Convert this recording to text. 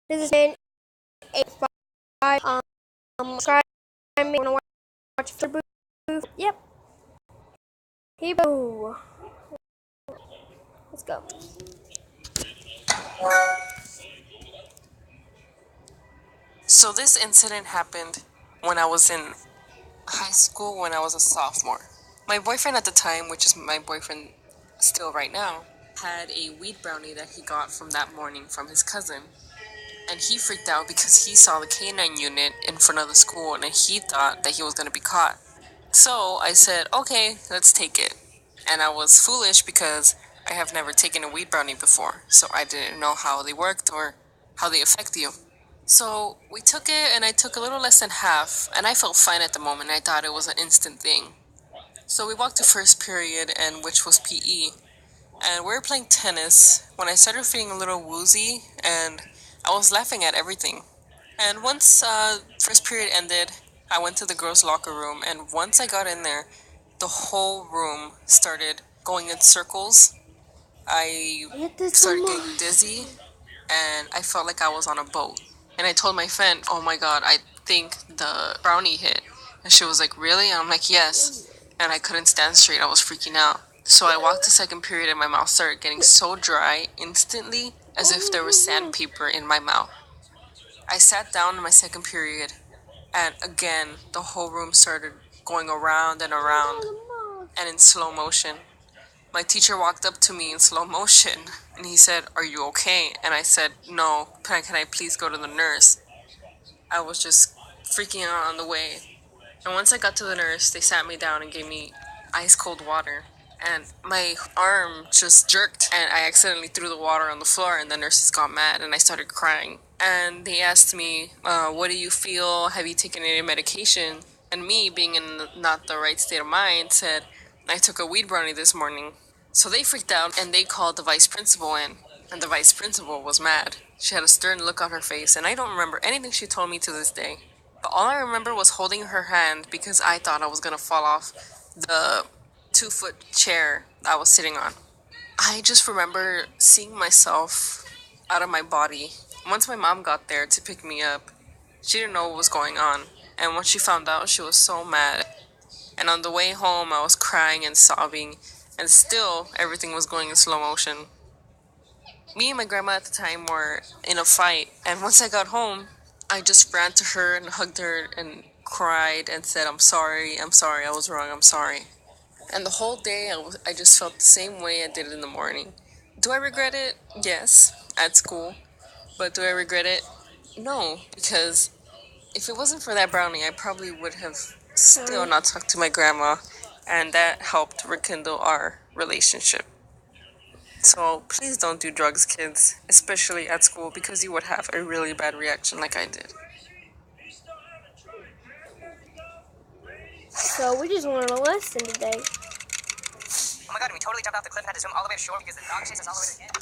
This is an 8 5. Subscribe. Wanna watch the booth? Yep. Hey, boo. Let's go. So this incident happened when I was in high school when I was a sophomore. My boyfriend at the time, which is my boyfriend still right now, had a weed brownie that he got from that morning from his cousin. And he freaked out because he saw the canine unit in front of the school and he thought that he was going to be caught. So I said, okay, let's take it. And I was foolish because I have never taken a weed brownie before, so I didn't know how they worked or how they affect you. So we took it, and I took a little less than half, and I felt fine at the moment. I thought it was an instant thing. So we walked to first period, and which was PE, and we were playing tennis when I started feeling a little woozy, and I was laughing at everything. And once first period ended, I went to the girls' locker room, and once I got in there, the whole room started going in circles. I started getting dizzy, and I felt like I was on a boat. And I told my friend, "Oh my god, I think the brownie hit." And she was like, "Really?" And I'm like, "Yes." And I couldn't stand straight. I was freaking out. So I walked to second period, and my mouth started getting so dry instantly, as if there was sandpaper in my mouth. I sat down in my second period, and again, the whole room started going around and around, and in slow motion. My teacher walked up to me in slow motion, and he said, "Are you okay?" And I said, "No, can I please go to the nurse?" I was just freaking out on the way. And once I got to the nurse, they sat me down and gave me ice cold water. And my arm just jerked, and I accidentally threw the water on the floor, and the nurses got mad, and I started crying. And they asked me, "What do you feel? Have you taken any medication?" And me, being in not the right state of mind, said, "I took a weed brownie this morning." So they freaked out, and they called the vice principal in. And the vice principal was mad. She had a stern look on her face, and I don't remember anything she told me to this day. But all I remember was holding her hand because I thought I was gonna fall off the 2 foot chair I was sitting on. I just remember seeing myself out of my body. Once my mom got there to pick me up, she didn't know what was going on. And when she found out, she was so mad. And on the way home, I was crying and sobbing, and still everything was going in slow motion. Me and my grandma at the time were in a fight, and once I got home, I just ran to her and hugged her and cried and said, I'm sorry, I was wrong, I'm sorry." And the whole day, I just felt the same way I did in the morning. Do I regret it? Yes, at school. But do I regret it? No, because if it wasn't for that brownie, I probably would have still not talked to my grandma, and that helped rekindle our relationship. So please don't do drugs, kids, especially at school, because you would have a really bad reaction like I did. So we just learned a lesson today. Oh my god, and we totally jumped off the cliff and had to swim all the way ashore because the dog chased us all the way to the end.